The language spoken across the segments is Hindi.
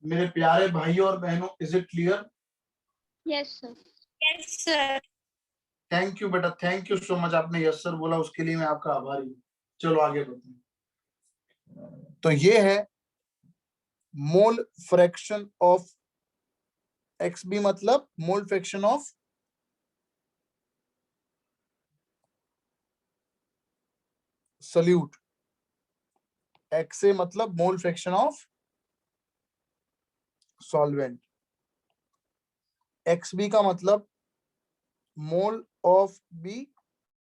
मेरे प्यारे भाइयों और बहनों, is it clear? Yes sir. Yes sir. Thank you बेटा, थैंक यू सो मच। आपने यस सर बोला, उसके लिए मैं आपका आभारी हूँ। चलो आगे बढ़ते हैं। तो ये है mole fraction of x b, मतलब mole fraction of solute. X a मतलब mole fraction of solvent. X b का मतलब mole of b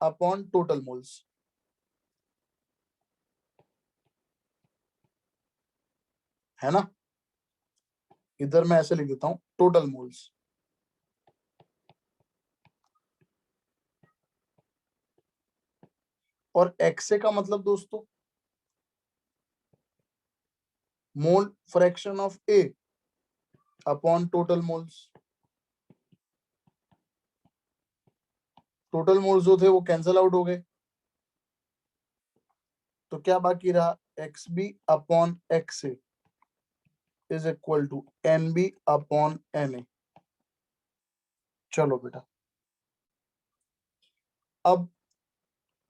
upon total moles. है ना? इधर मैं ऐसे लिख देता हूं, टोटल मोल्स। और एक्सए का मतलब दोस्तों मोल fraction of A upon total moles. Total moles जो थे वो कैंसल आउट हो गए, तो क्या बाकी रहा? X B upon X A is equal to N B upon N A. चलो बेटा, अब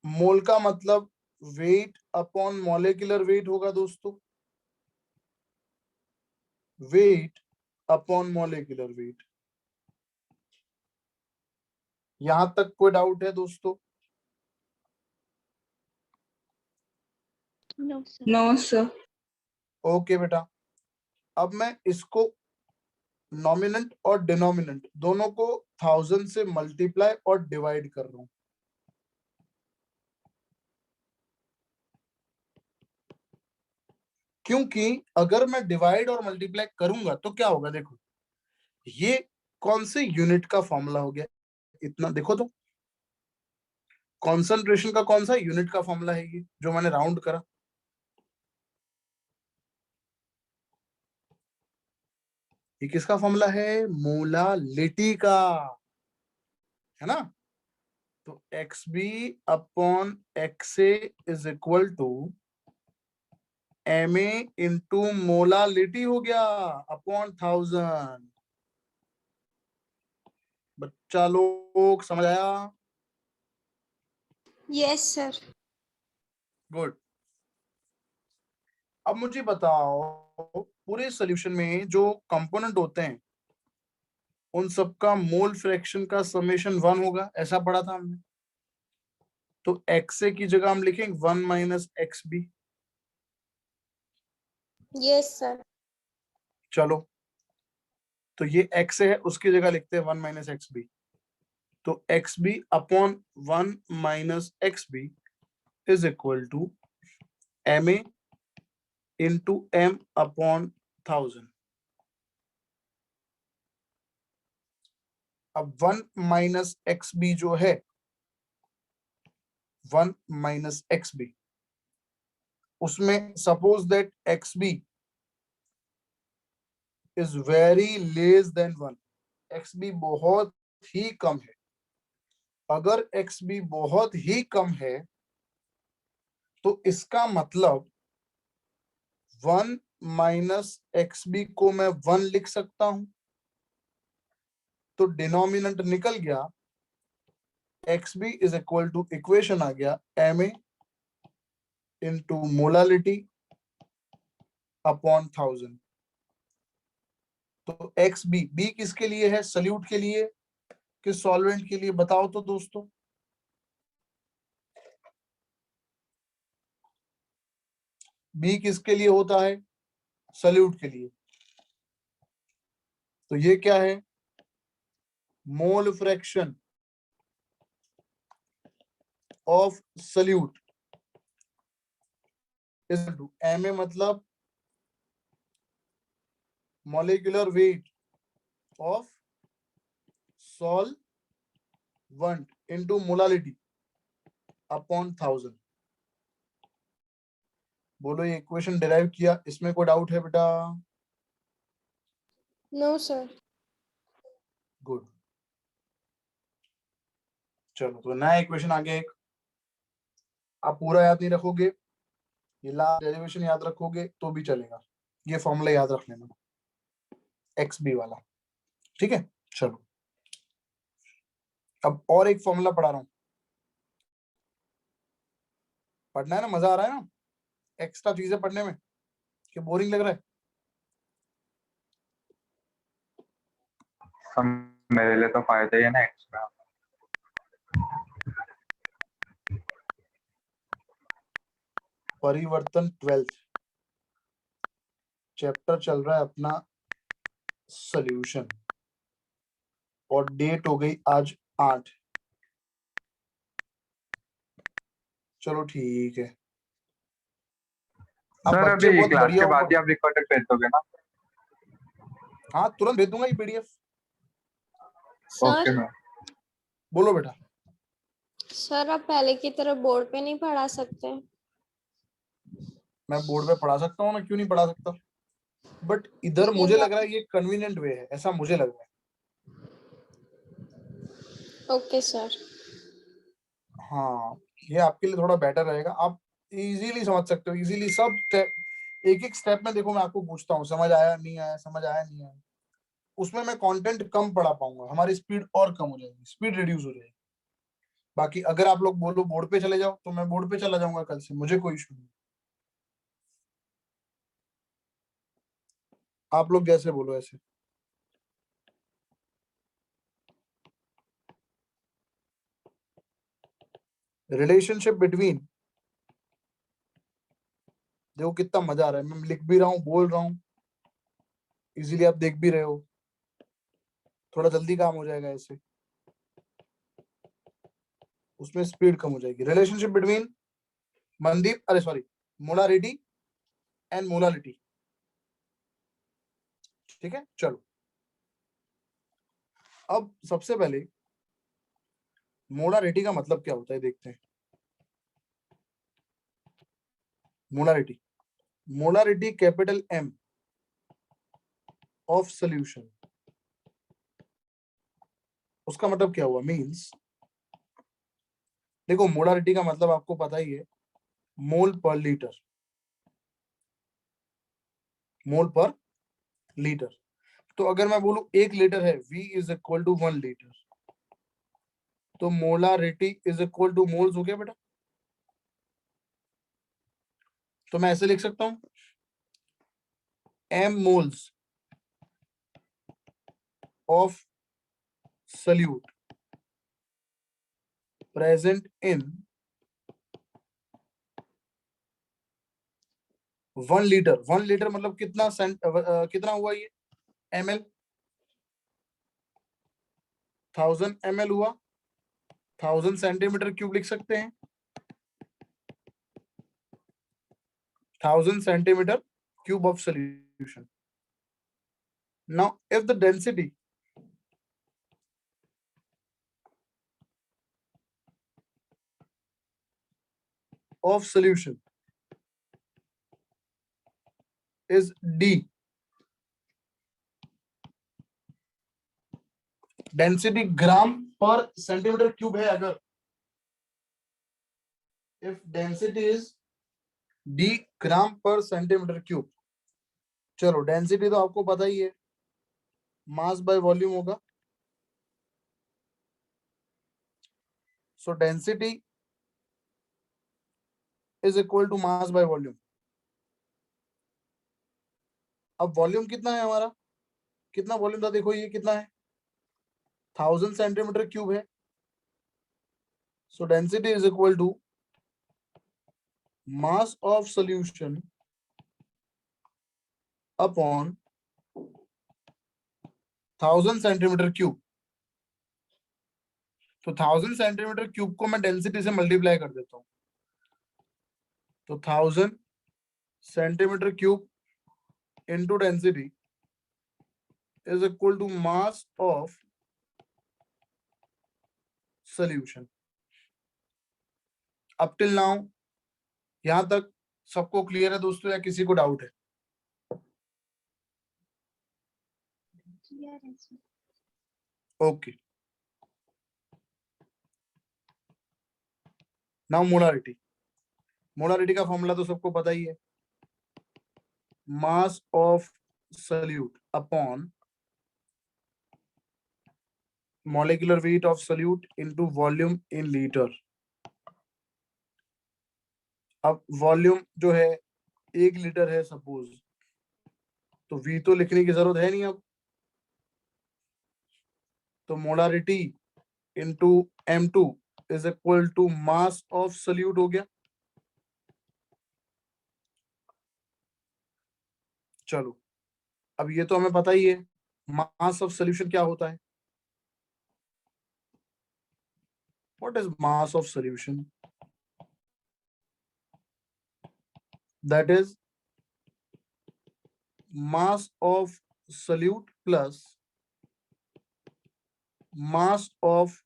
मोल का मतलब वेट अपॉन मॉलिक्यूलर वेट होगा दोस्तों, वेट अपॉन मॉलिक्यूलर वेट। यहां तक कोई डाउट है दोस्तों? No sir. No sir. Okay बेटा, अब मैं इसको नॉमिनेंट और डिनोमिनेंट दोनों को 1000 से मल्टीप्लाई और डिवाइड कर रहा हूं। क्योंकि अगर मैं डिवाइड और मल्टीप्लाई करूंगा तो क्या होगा, देखो ये कौन से यूनिट का फॉर्मूला हो गया, इतना देखो तो। कॉन्सेंट्रेशन का कौन सा यूनिट का फॉर्मूला है ये जो मैंने राउंड करा? ये किसका फॉर्मूला है? मोलालिटी का, है ना? तो X B upon X A is equal to M A into molality हो गया अपॉन 1000। बच्चा लोग समझ आया? Yes sir. गुड। अब मुझे बताओ, पूरे सॉल्यूशन में जो कंपोनेंट होते हैं उन सबका मोल फ्रैक्शन का समेशन 1 होगा, ऐसा पढ़ा था हमने। तो एक्स ए की जगह हम लिखेंगे 1 minus X B. Yes sir. चलो, तो ये एक्स है, उसकी जगह लिखते हैं 1 माइनस एक्स बी। तो X B upon 1 minus X B is equal to M A into M upon 1000। अब 1 माइनस एक्स बी जो है, 1 माइनस एक्स बी, उसमें suppose that X B is very less than 1। X B बहुत ही कम है। अगर एक्स बी बहुत ही कम है तो इसका मतलब 1 माइनस एक्स बी को मैं 1 लिख सकता हूं। तो डिनोमिनेंट निकल गया, x B is equal to, equation आ गया एम ए इंटू मोलालिटी अपॉन 1000। तो एक्स बी, बी किसके लिए है? सल्यूट के लिए कि सॉल्वेंट के लिए? बताओ तो दोस्तों। बी किसके लिए होता है? सल्यूट के लिए। तो ये क्या है? Mole fraction of solute is to M a मतलब molecular weight of solvent into molality upon 1000। बोलो, ये इक्वेशन डिराइव किया, इसमें कोई डाउट है बेटा? No sir. गुड। चलो, तो नया इक्वेशन आ गया एक। आप पूरा याद नहीं रखोगे, ये लास्ट डेरिवेशन याद रखोगे तो भी चलेगा, ये फॉर्मूला याद रख लेना एक्स बी वाला, ठीक है। चलो अब और एक फॉर्मूला पढ़ा रहा हूं, पढ़ना है ना, मजा आ रहा है ना एक्स्ट्रा चीजें पढ़ने में, कि बोरिंग लग रहा है? मेरे लिए तो फायदा ही है ना एक्स्ट्रा। परिवर्तन 12th चैप्टर चल रहा है अपना सॉल्यूशन, और डेट हो गई आज 8। चलो ठीक है। अब सर बच्चे अभी बहुत क्लास बढ़िया के हो बाद ही आप रिकॉर्डेड भेज दोगे ना? हाँ तुरंत भेज दूंगा ये पीडीएफ। Sir okay ma'am. बोलो बेटा। सर आप पहले की तरह बोर्ड पे नहीं पढ़ा सकते? मैं बोर्ड पे पढ़ा सकता हूँ ना, क्यों नहीं पढ़ा सकता, बट इधर ये मुझे लग रहा बात- है ये कन्वीनियंट वे है, ऐसा मुझे लग रहा है। Okay sir. हाँ ये आपके लिए थोड़ा बेटर रहेगा, आप इजीली समझ सकते हो, इजीली सब स्टेप, एक एक स्टेप में देखो मैं आपको पूछता हूँ समझ आया नहीं आया, समझ आया नहीं आया, उसमें मैं कंटेंट कम पढ़ा पाऊंगा, हमारी स्पीड और कम हो जाएगी, स्पीड रिड्यूस हो जाएगी। बाकी अगर आप लोग बोलो बोर्ड पे चले जाओ तो मैं बोर्ड पे चला जाऊंगा कल से, मुझे कोई इशू नहीं। आप लोग जैसे बोलो ऐसे। रिलेशनशिप बिटवीन, देखो कितना मजा आ रहा है, मैं लिख भी रहा हूँ बोल रहा हूँ, इजीली आप देख भी रहे हो, थोड़ा जल्दी काम हो जाएगा ऐसे, उसमें स्पीड कम हो जाएगी। रिलेशनशिप बिटवीन मनदीप, अरे सॉरी, मोलारिटी एंड मोलालिटी, ठीक है। चलो अब सबसे पहले मोलारिटी का मतलब क्या होता है देखते हैं। Molarity, molarity capital M of solution, उसका मतलब क्या हुआ, मींस देखो मोलारिटी का मतलब आपको पता ही है, मोल पर लीटर, मोल पर लीटर। तो अगर मैं बोलूं 1 लीटर है, V is equal to 1 litre, तो molarity is equal to moles हो गया बेटा। तो मैं ऐसे लिख सकता हूं, m moles of solute present in 1 litre. 1 litre मतलब कितना कितना हुआ ये, ml, 1000 ml हुआ, 1000 सेंटीमीटर क्यूब लिख सकते हैं, 1000 centimetre cube of solution. Now, if the density of solution is D, density ग्राम पर सेंटीमीटर क्यूब है अगर, if density is D ग्राम पर सेंटीमीटर क्यूब, चलो डेंसिटी तो आपको पता ही है, मास बाय वॉल्यूम होगा, so density is equal to mass by volume. अब वॉल्यूम कितना है हमारा, कितना वॉल्यूम था देखो, ये कितना है, 1000 सेंटीमीटर क्यूब है, so density is equal to mass of solution upon 1000 centimetre cube. तो 1000 सेंटीमीटर क्यूब को मैं डेंसिटी से मल्टीप्लाई कर देता हूँ, तो 1000 centimetre cube into density is equal to mass of solution. Up till now यहां तक सबको क्लियर है दोस्तों, या किसी को डाउट है? क्लियर है sir. Okay, now molarity. Molarity का फॉर्मूला तो सबको पता ही है, mass of solute upon molecular weight of solute into volume in liter। अब वॉल्यूम जो है 1 लीटर है सपोज, तो V तो लिखने की जरूरत है नहीं अब, तो molarity into M2 is equal to mass of solute हो गया। चलो अब ये तो हमें पता ही है, मास ऑफ सॉल्यूशन क्या होता है, what is mass of solution, that is mass of salute plus mass of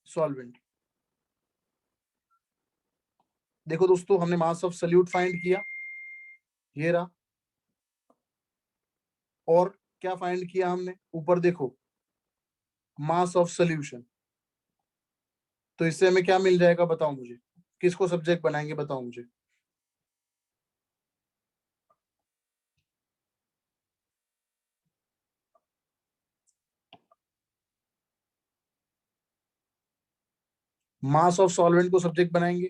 solvent. देखो दोस्तों, हमने मास ऑफ सल्यूट फाइंड किया, ये रहा, और क्या फाइंड किया हमने, ऊपर देखो मास ऑफ सॉल्यूशन। तो इससे हमें क्या मिल जाएगा बताओ मुझे, किसको सब्जेक्ट बनाएंगे बताओ मुझे, मास ऑफ सॉल्वेंट को सब्जेक्ट बनाएंगे,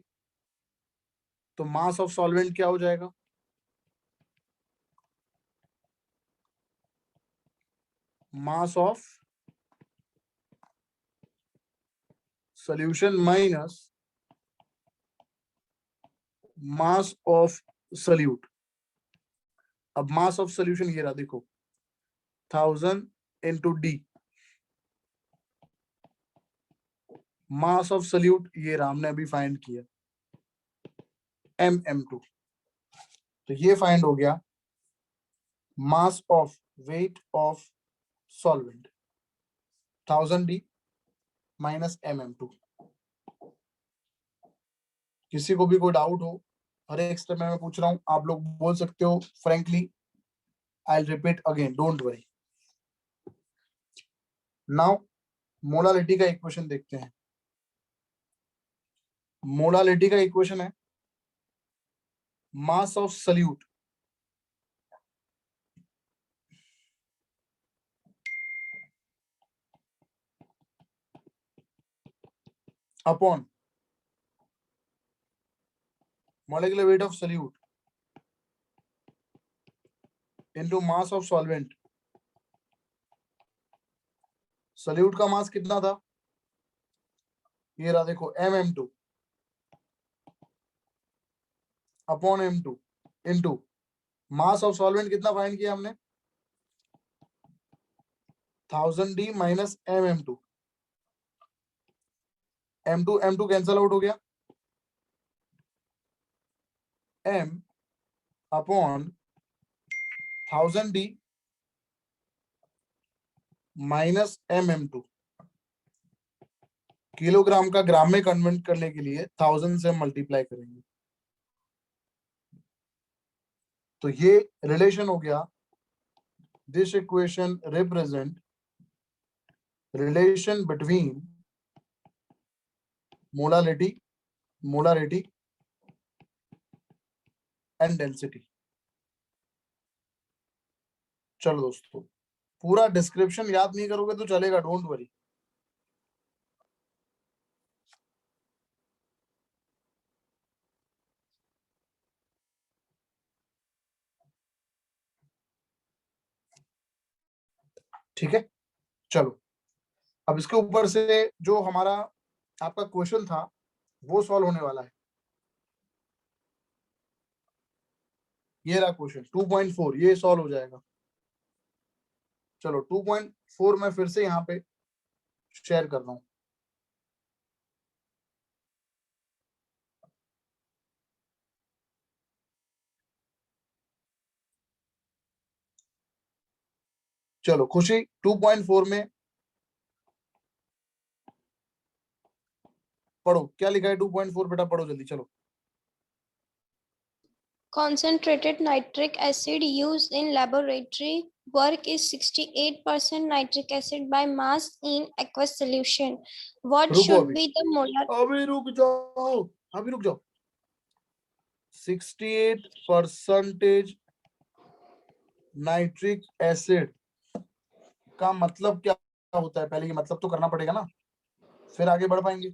तो मास ऑफ सॉल्वेंट क्या हो जाएगा, मास of solution minus mass of salute. अब मास ऑफ सॉल्यूशन ये रहा, देखो 1000 into D, mass of salute ये रहा, हमने अभी फाइंड किया MM2। तो ये फाइंड हो गया mass of weight of solvent 1000 D minus MM2। किसी को भी कोई डाउट हो, हर एक स्टेप में मैं पूछ रहा हूं, आप लोग बोल सकते हो frankly, I repeat again, don't worry. Now molality का इक्वेशन देखते हैं। मोलालिटी का इक्वेशन है mass of solute upon molecular weight of solute into mass of solvent। Solute का मास कितना था, ये रहा देखो MM2 upon M2 into mass of solvent कितना फाइंड किया हमने 1000 D minus MM2। M2 cancel out हो गया, M upon 1000 D minus MM2। Kilogram का ग्राम में कन्वर्ट करने के लिए 1000 से मल्टीप्लाई करेंगे, तो ये रिलेशन हो गया। This equation represent relation between molarity and density. चलो दोस्तों, पूरा डिस्क्रिप्शन याद नहीं करोगे तो चलेगा, डोंट वरी। ठीक है, चलो अब इसके ऊपर से जो हमारा आपका क्वेश्चन था वो सॉल्व होने वाला है। ये रहा क्वेश्चन 2.4, ये सॉल्व हो जाएगा। चलो 2.4 मैं फिर से यहाँ पे शेयर कर रहा हूं। चलो खुशी 2.4 में पढ़ो, क्या लिखा है 2.4 बेटा, पढ़ो जल्दी चलो। Concentrated nitric acid used in laboratory work is 68% nitric acid by mass in aqueous solution. What रुको should अभी, be the molar? अभी रुक जाओ, अभी रुक जाओ। 68% नाइट्रिक एसिड का मतलब क्या होता है? पहले ये मतलब तो करना पड़ेगा ना, फिर आगे बढ़ पाएंगे।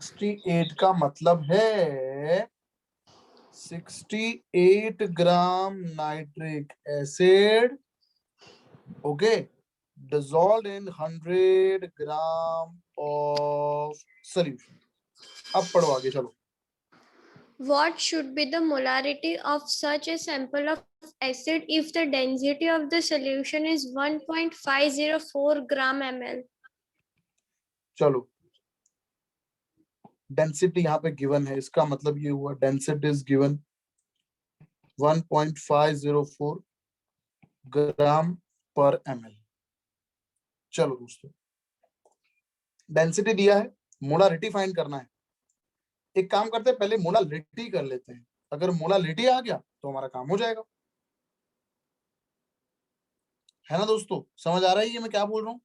68 का मतलब है 68 gram nitric acid, okay, dissolved in 100 gram of solution. अब पढ़ो आगे, चलो। What should be the molarity of such a sample of acid if the density of the solution is 1.504 gram ml? चलो, डेंसिटी यहाँ पे गिवन है, इसका मतलब ये हुआ डेंसिटी इज गिवन 1.504 ग्राम पर ml। चलो दोस्तों, डेंसिटी दिया है, मोलारिटी फाइंड करना है। एक काम करते हैं, पहले मोलारिटी कर लेते हैं। अगर मोलारिटी आ गया तो हमारा काम हो जाएगा, है ना दोस्तों? समझ आ रहा है ये मैं क्या बोल रहा हूँ?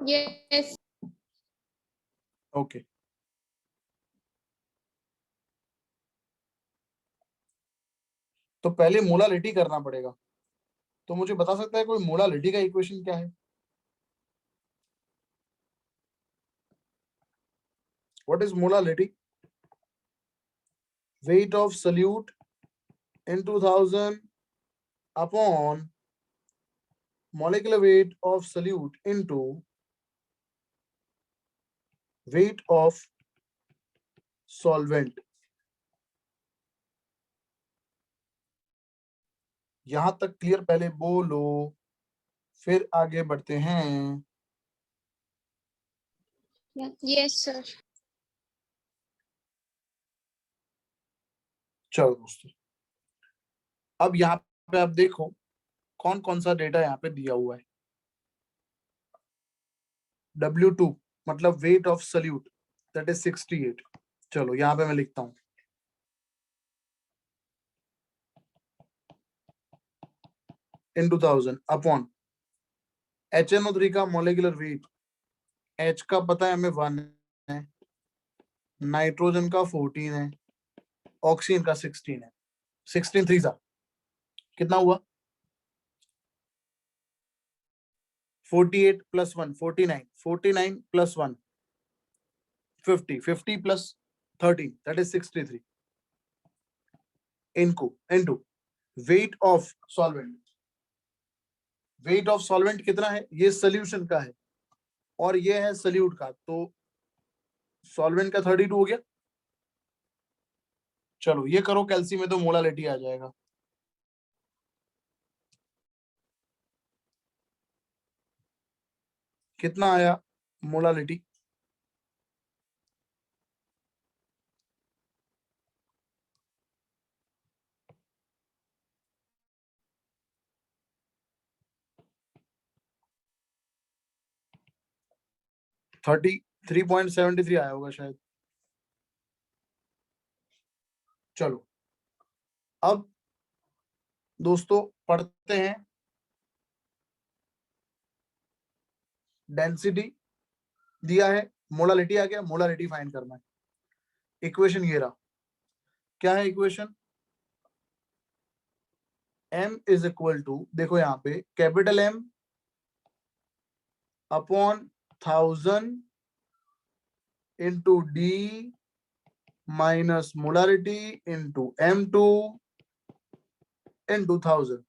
Yes. ओके, तो पहले मोलारिटी करना पड़ेगा। तो मुझे बता सकता है कोई मोलारिटी का इक्वेशन क्या है? What is molarity? weight of solute in 2000 upon molecular weight of solute into weight of solvent। यहां तक क्लियर? पहले बोलो, फिर आगे बढ़ते हैं। Yes, sir. चलो दोस्तों, अब यहाँ पे आप देखो कौन कौन सा डेटा यहाँ पे दिया हुआ है। W2 मतलब weight of solute, that is 68। चलो यहाँ पे मैं लिखता हूँ इन 2000 अपॉन HNO3 का मोलिकुलर वेट, H का पता है हमें 1 है, नाइट्रोजन का 14 है, ऑक्सीजन का 16 है। 16 3 सा कितना हुआ? 48 plus 1 49, 49 plus 1 50, 50 plus 13 that is 63 into wait of solvent. Wait of solvent कितना है? ये सोल्यूशन का है और ये है सल्यूट का, तो सॉल्वेंट का 32 हो गया। चलो ये करो कैल्सी में तो मोलालिटी आ जाएगा। कितना आया मोलालिटी? थर्टी 3.73 आया होगा शायद। चलो अब दोस्तों पढ़ते हैं। डेंसिटी दिया है, मोलालिटी आ गया, मोलालिटी फाइंड करना है। इक्वेशन ये रहा, क्या है equation? M is equal to, देखो यहाँ पे capital M upon 1000 into D minus molarity into M2 into 1000।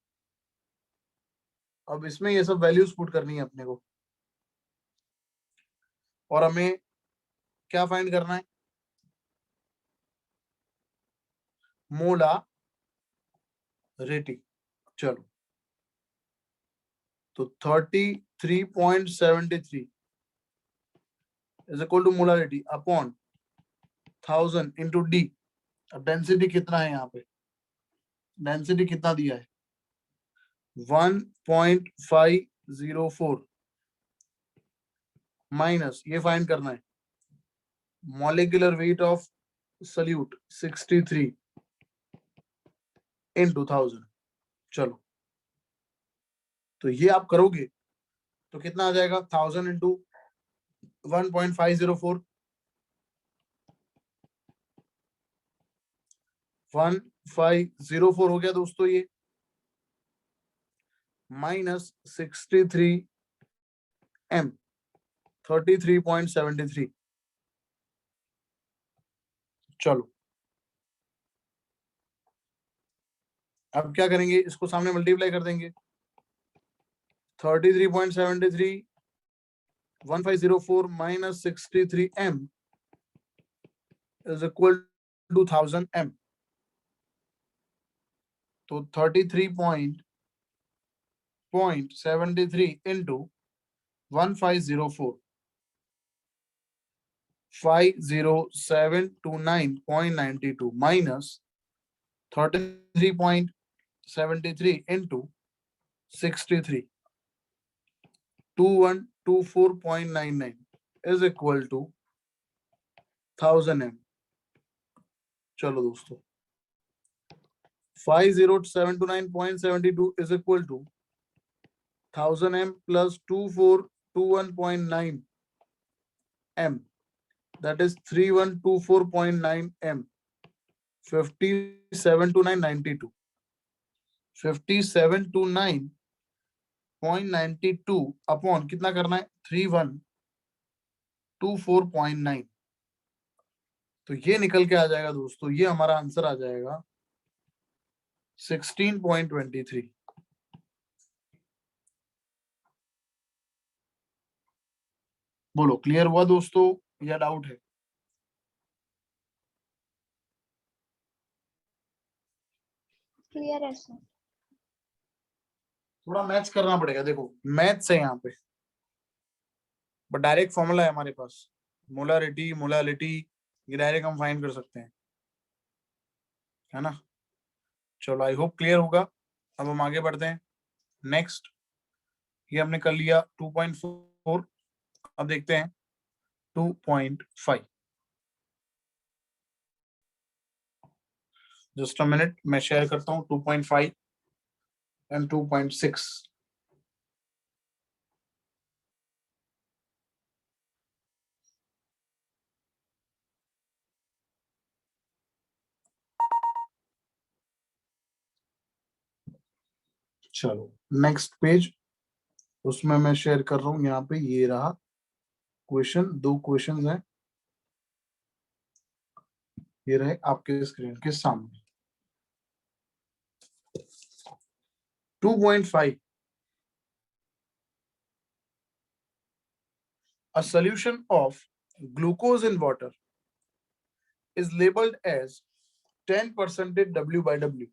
अब इसमें ये सब वैल्यूज पुट करनी है अपने को, और हमें क्या फाइंड करना है? मोलारिटी। चलो तो 33.73 is equal to molarity upon 1000 into D. अब डेंसिटी कितना है यहाँ पे? डेंसिटी कितना दिया है? 1.504 माइनस ये फाइंड करना है मॉलिक्यूलर वेट ऑफ सल्यूट 63 इन 2000। चलो तो ये आप करोगे तो कितना आ जाएगा? 1000 इंटू 1.504 1504 हो गया दोस्तों ये, माइनस 63 m 33.73। चलो अब क्या करेंगे, इसको सामने मल्टीप्लाई कर देंगे। 33.73 1504 minus 63 m is equal to 1000 m। तो 33.73 into 1504 50729.92 minus 33.73 into 63 2124.99 is equal to 1000 m। चलो दोस्तों 50729.72 is equal to 1000 m plus 2421.9 m, that is 3124.9 m। 5729.92 5729.92 upon कितना करना है 3124.9। तो ये निकल के आ जाएगा दोस्तों, ये हमारा आंसर आ जाएगा 16.23। बोलो क्लियर हुआ दोस्तों या डाउट है? क्लियर है सर। थोड़ा मैच करना पड़ेगा, देखो मैथ्स है यहाँ पे, बट डायरेक्ट फॉर्मूला है हमारे पास, मोलारिटी मोलालिटी, ये डायरेक्ट हम फाइंड कर सकते हैं, है ना। चलो आई होप क्लियर होगा। अब हम आगे बढ़ते हैं नेक्स्ट। ये हमने कर लिया 2.4, अब देखते हैं 2.5। जस्ट अ मिनट, मैं शेयर करता हूं 2.5 एंड 2.6। चलो नेक्स्ट पेज, उसमें मैं शेयर कर रहा हूं, यहाँ पे ये रहा क्वेश्चन, 2 क्वेश्चंस हैं, ये रहे आपके स्क्रीन के सामने। 2.5, a solution of glucose in water is labeled as 10% W by W